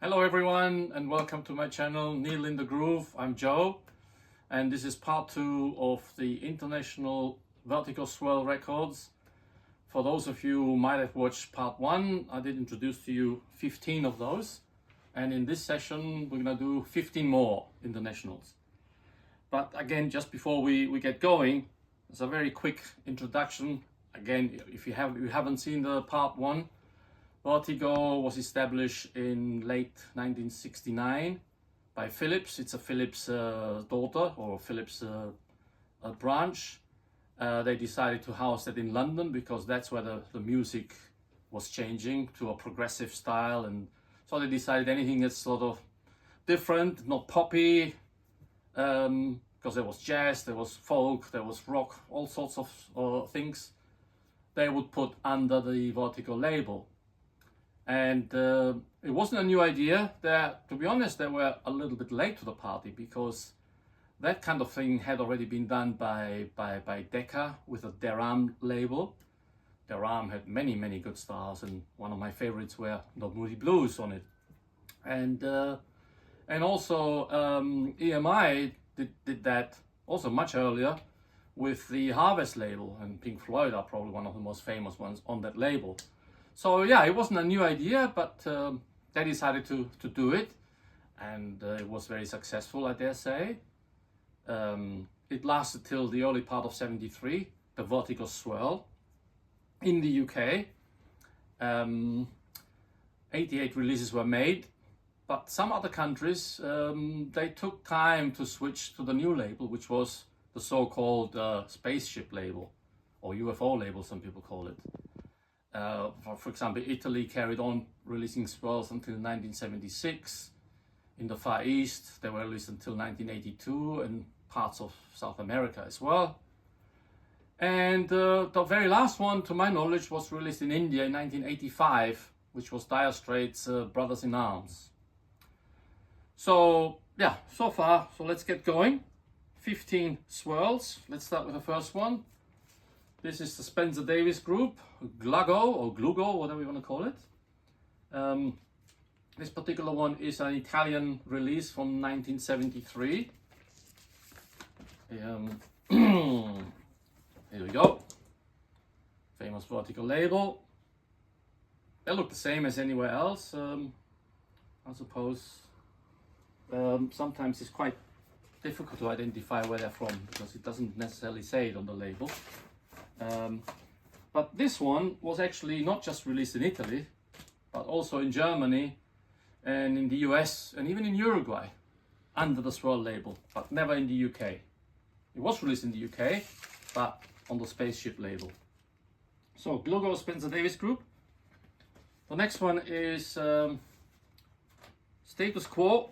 Hello everyone and welcome to my channel Neil in the Groove. I'm Joe and this is part 2 of the International Vertigo Swirl Records. For those of you who might have watched part 1, I did introduce to you 15 of those, and in this session we're going to do 15 more internationals. But again, just before we get going, it's a very quick introduction. Again, if you haven't seen the part 1, Vertigo was established in late 1969 by Philips. It's a Philips daughter or Philips branch. They decided to house that in London because that's where the music was changing to a progressive style, and so they decided anything that's sort of different, not poppy, because there was jazz, there was folk, there was rock, all sorts of things they would put under the Vertigo label. And it wasn't a new idea. To be honest, they were a little bit late to the party because that kind of thing had already been done by Decca with a Deram label. Deram had many good stars, and one of my favorites were the Moody Blues on it. And also EMI did that also much earlier with the Harvest label, and Pink Floyd are probably one of the most famous ones on that label. So yeah, it wasn't a new idea, but they decided to do it, and it was very successful, I dare say. It lasted till the early part of '73, the Vertigo Swirl in the UK. 88 releases were made, but some other countries, they took time to switch to the new label, which was the so-called spaceship label, or UFO label, some people call it. For example, Italy carried on releasing swirls until 1976. In the Far East, they were released until 1982, and parts of South America as well. And the very last one, to my knowledge, was released in India in 1985, which was Dire Straits' Brothers in Arms. So yeah, so far, so let's get going. 15 swirls. Let's start with the first one. This is the Spencer Davis group, Glugo or Glugo, whatever you want to call it. This particular one is an Italian release from 1973. Here we go. Famous Vertigo label. They look the same as anywhere else, I suppose. Sometimes it's quite difficult to identify where they're from because it doesn't necessarily say it on the label. But this one was actually not just released in Italy, but also in Germany and in the US and even in Uruguay under the Swirl label, but never in the UK. It was released in the UK, but on the Spaceship label. So Glugo Spencer Davis Group. The next one is Status Quo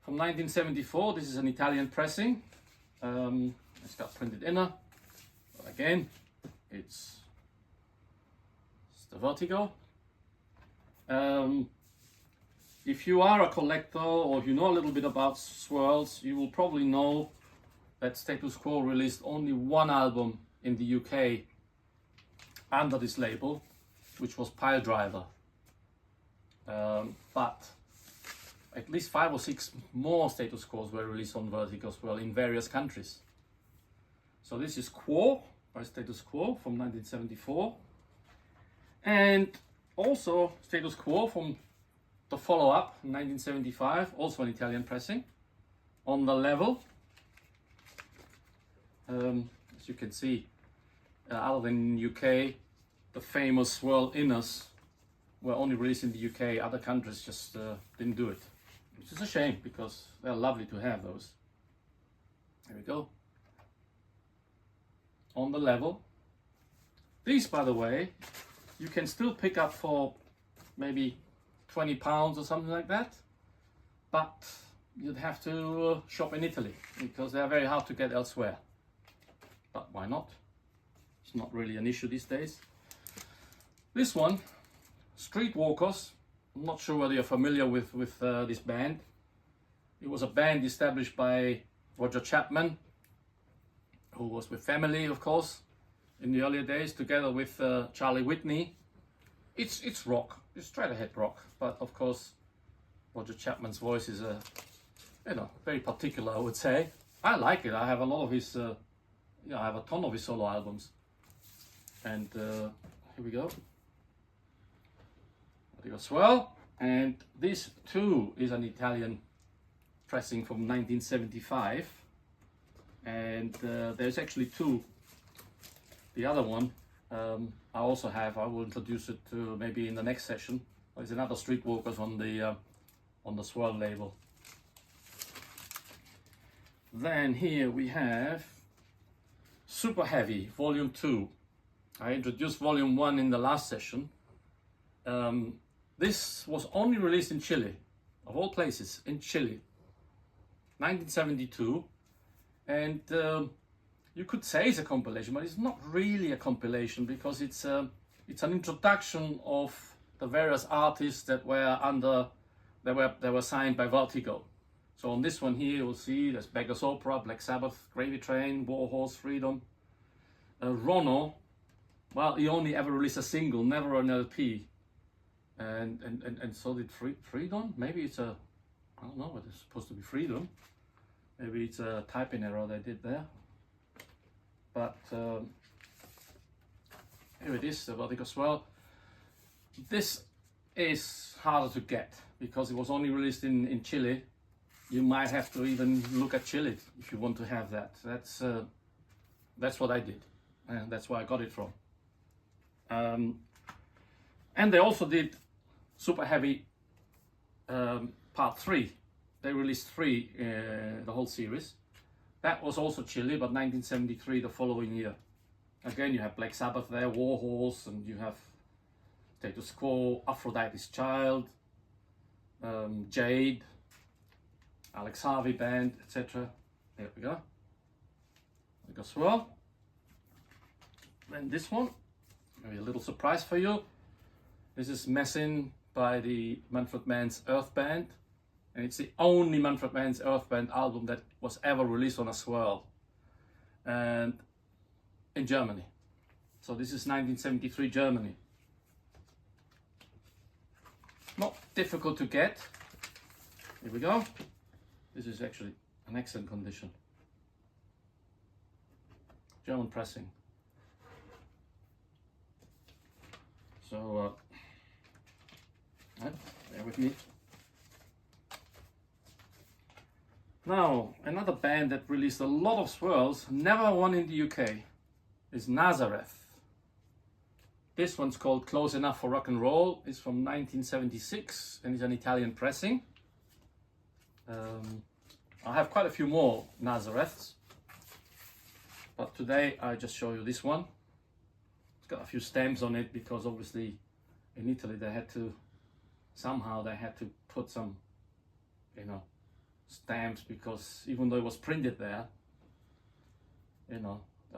from 1974. This is an Italian pressing. It's got printed inner. But again, it's the Vertigo. If you are a collector or if you know a little bit about swirls, you will probably know that Status Quo released only one album in the UK under this label, which was Pile Driver. But at least 5 or 6 more Status Quos were released on Vertigo Swirl in various countries. So this is Quo by Status Quo from 1974, and also Status Quo from the follow-up in 1975, also an Italian pressing, on the level. As you can see, other than UK, the famous swirl inners were only released in the UK. Other countries just didn't do it, which is a shame because they're lovely to have those. There we go. On the level. These, by the way, you can still pick up for maybe £20 or something like that, but you'd have to shop in Italy because they are very hard to get elsewhere. But why not? It's not really an issue these days. This one, Streetwalkers. I'm not sure whether you're familiar with this band. It was a band established by Roger Chapman, who was with Family, of course, in the earlier days, together with Charlie Whitney. It's rock. straight ahead rock, but of course Roger Chapman's voice is very particular, I would say. I like it. I have a lot of his, I have a ton of his solo albums. And here we go. Vertigo Swirl. And this too is an Italian pressing from 1975. And there's actually two. The other one I also have. I will introduce it to maybe in the next session. There's another Streetwalkers on the Swirl label. Then here we have Super Heavy Volume 2. I introduced Volume 1 in the last session. This was only released in Chile, of all places, in Chile, 1972. And you could say it's a compilation, but it's not really a compilation because it's an introduction of the various artists that were signed by Vertigo. So on this one here, you'll see there's Beggar's Opera, Black Sabbath, Gravy Train, Warhorse, Freedom. Rono, well, he only ever released a single, never an LP. And so did Freedom. Maybe it's a, I don't know what it's supposed to be, Freedom. Maybe it's a typing error they did there. But here it is, the Vertigo Swirl. This is harder to get because it was only released in Chile. You might have to even look at Chile if you want to have that. That's what I did, and that's where I got it from. And they also did Super Heavy Part 3. They released 3, the whole series. That was also Chile, but 1973, the following year. Again, you have Black Sabbath there, Warhorse, and you have Status Quo, Aphrodite's Child, Jade, Alex Harvey Band, etc. There we go. Vertigo Swirl. Then this one, maybe a little surprise for you. This is Messin by the Manfred Mann's Earth Band. And it's the only Manfred Mann's Earth Band album that was ever released on a Swirl. And in Germany. So this is 1973 Germany. Not difficult to get. Here we go. This is actually an excellent condition. German pressing. So, bear with me. Now, another band that released a lot of swirls, never won in the UK, is Nazareth. This one's called Close Enough for Rock and Roll. It's from 1976 and it's an Italian pressing. I have quite a few more Nazareths, but today I just show you this one. It's got a few stamps on it because obviously in Italy they had to put some, stamps, because even though it was printed there, they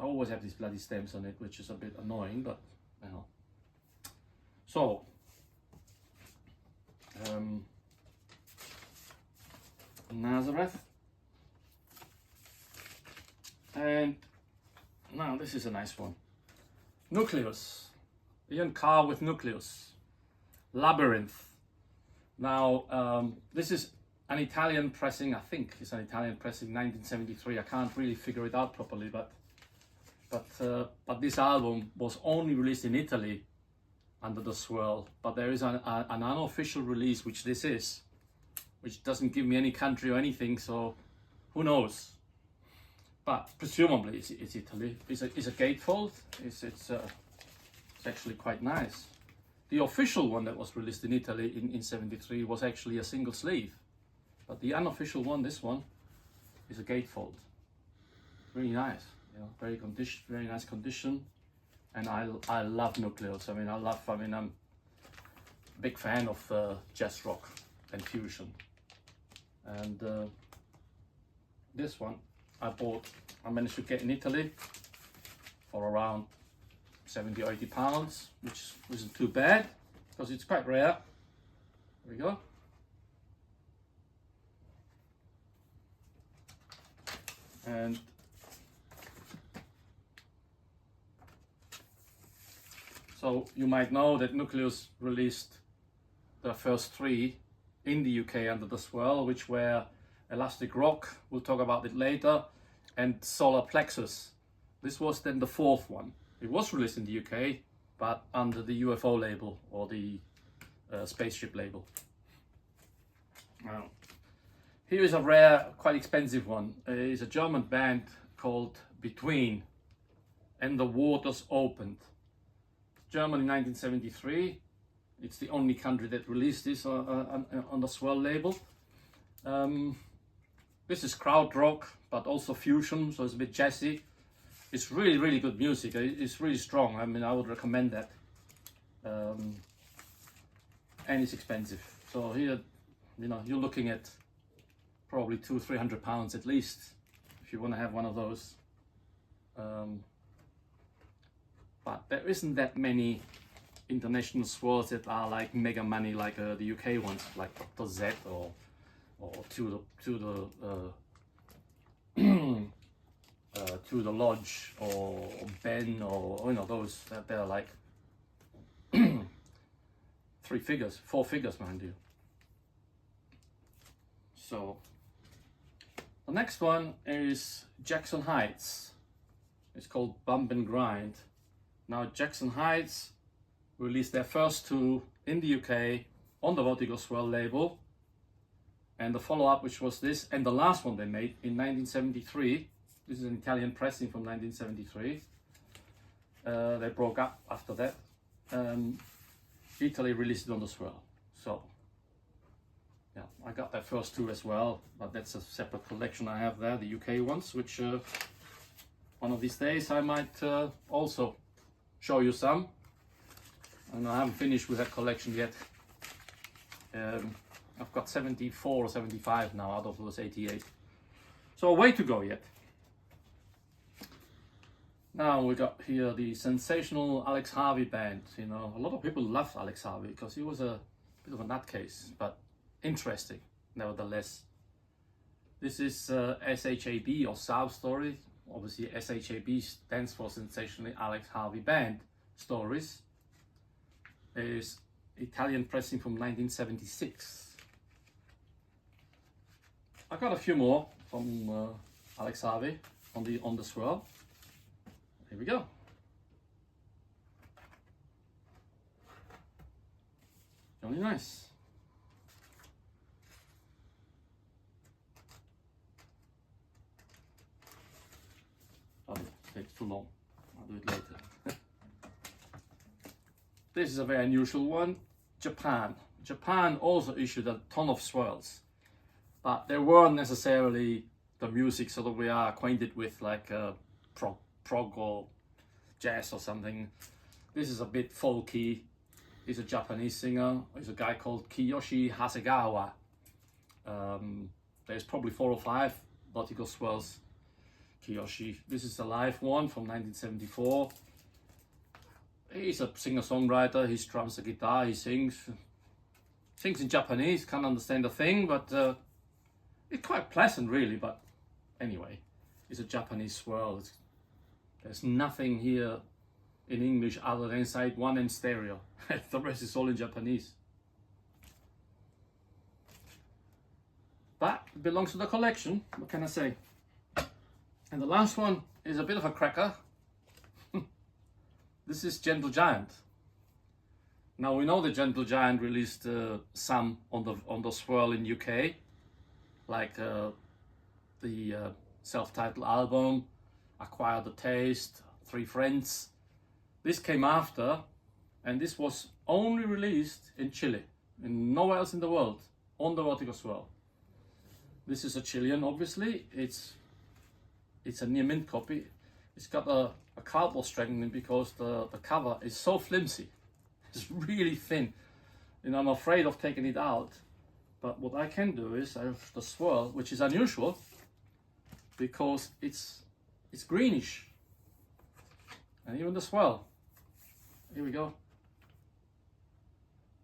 always have these bloody stamps on it, which is a bit annoying, but So, Nazareth. And now this is a nice one. Nucleus. Ian Carr with Nucleus. Labyrinth. Now, this is an Italian pressing, I think it's an Italian pressing, 1973. I can't really figure it out properly, but this album was only released in Italy under the Swirl. But there is an unofficial release, which this is, which doesn't give me any country or anything, so who knows? But presumably it's Italy. It's a gatefold. It's actually quite nice. The official one that was released in Italy in 73 was actually a single sleeve. But the unofficial one, this one, is a gatefold. Really nice, very nice condition. And I love Nucleus. I'm a big fan of jazz rock and fusion. And this one I managed to get in Italy for around 70 or 80 pounds, which isn't too bad because it's quite rare. There we go. And so you might know that Nucleus released the first three in the UK under the swirl, which were Elastic Rock, we'll talk about it later, and Solar Plexus. This was then the fourth one. It was released in the UK, but under the UFO label, or the spaceship label. Now, here is a rare, quite expensive one. It's a German band called Between, and the Waters Opened. Germany 1973. It's the only country that released this on the swirl label. This is crowd rock, but also fusion, so it's a bit jazzy. It's really, really good music. It's really strong. I mean, I would recommend that. And it's expensive. So here, you know, you're looking at probably £200-300 at least if you want to have one of those. But there isn't that many international swirls that are like mega money like the UK ones, like Dr. Z or to the Lodge or Ben, or you know, those that they're like 3 figures, 4 figures, mind you. So the next one is Jackson Heights. It's called Bump and Grind. Now Jackson Heights released their first 2 in the UK on the Vertigo Swirl label, and the follow-up, which was this, and the last one they made in 1973. This is an Italian pressing from 1973. They broke up after that. Italy released it on the swirl. So yeah, I got that first 2 as well, but that's a separate collection I have there, the UK ones, which one of these days I might also show you some. And I haven't finished with that collection yet. I've got 74 or 75 now out of those 88. So a way to go yet. Now we got here the sensational Alex Harvey band. You know, a lot of people loved Alex Harvey because he was a bit of a nutcase, but interesting nevertheless. This is SHAB, or South Story. Obviously SHAB stands for Sensationally Alex Harvey Band Stories. Is Italian pressing from 1976. I got a few more from Alex Harvey on the swirl. Here we go. Really nice. Oh, it takes too long. I'll do it later. This is a very unusual one. Japan. Japan also issued a ton of swirls, but they weren't necessarily the music so that we are acquainted with, like prog or jazz or something. This is a bit folky. He's a Japanese singer. He's a guy called Kiyoshi Hasegawa. There's probably 4 or 5 vertigo swirls. Kiyoshi. This is the live one from 1974. He's a singer-songwriter. He strums the guitar. He sings in Japanese. Can't understand a thing, but it's quite pleasant, really. But anyway, it's a Japanese swirl. There's nothing here in English other than side 1 and stereo. The rest is all in Japanese. But it belongs to the collection. What can I say? And the last one is a bit of a cracker. This is Gentle Giant. Now we know the Gentle Giant released some on the swirl in UK, like the self-titled album, Acquire the Taste, 3 Friends. This came after, and this was only released in Chile, and nowhere else in the world, on the Vertigo swirl. This is a Chilean, obviously. It's a near mint copy. It's got a cardboard strangling because the cover is so flimsy. It's really thin, and I'm afraid of taking it out. But what I can do is I have the swirl, which is unusual because it's greenish, and even the swirl. Here we go.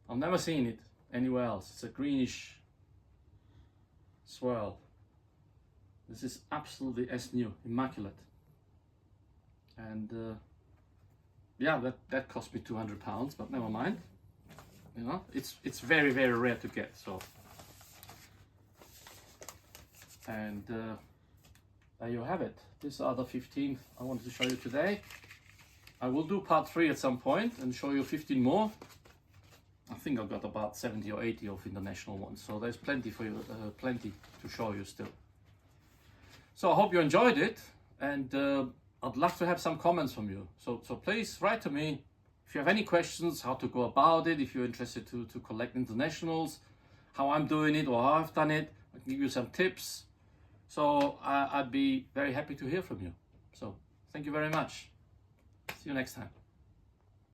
I've never seen it anywhere else. It's a greenish swirl. This is absolutely as new, immaculate. And yeah, that cost me £200, but never mind. You know, it's very, very rare to get. So, and there you have it. These are the 15 I wanted to show you today. I will do part 3 at some point and show you 15 more. I think I've got about 70 or 80 of international ones, so there's plenty for you, plenty to show you still. So I hope you enjoyed it, and I'd love to have some comments from you. So please write to me if you have any questions, how to go about it, if you're interested to collect internationals, how I'm doing it or how I've done it. I can give you some tips. So I'd be very happy to hear from you. So thank you very much. See you next time.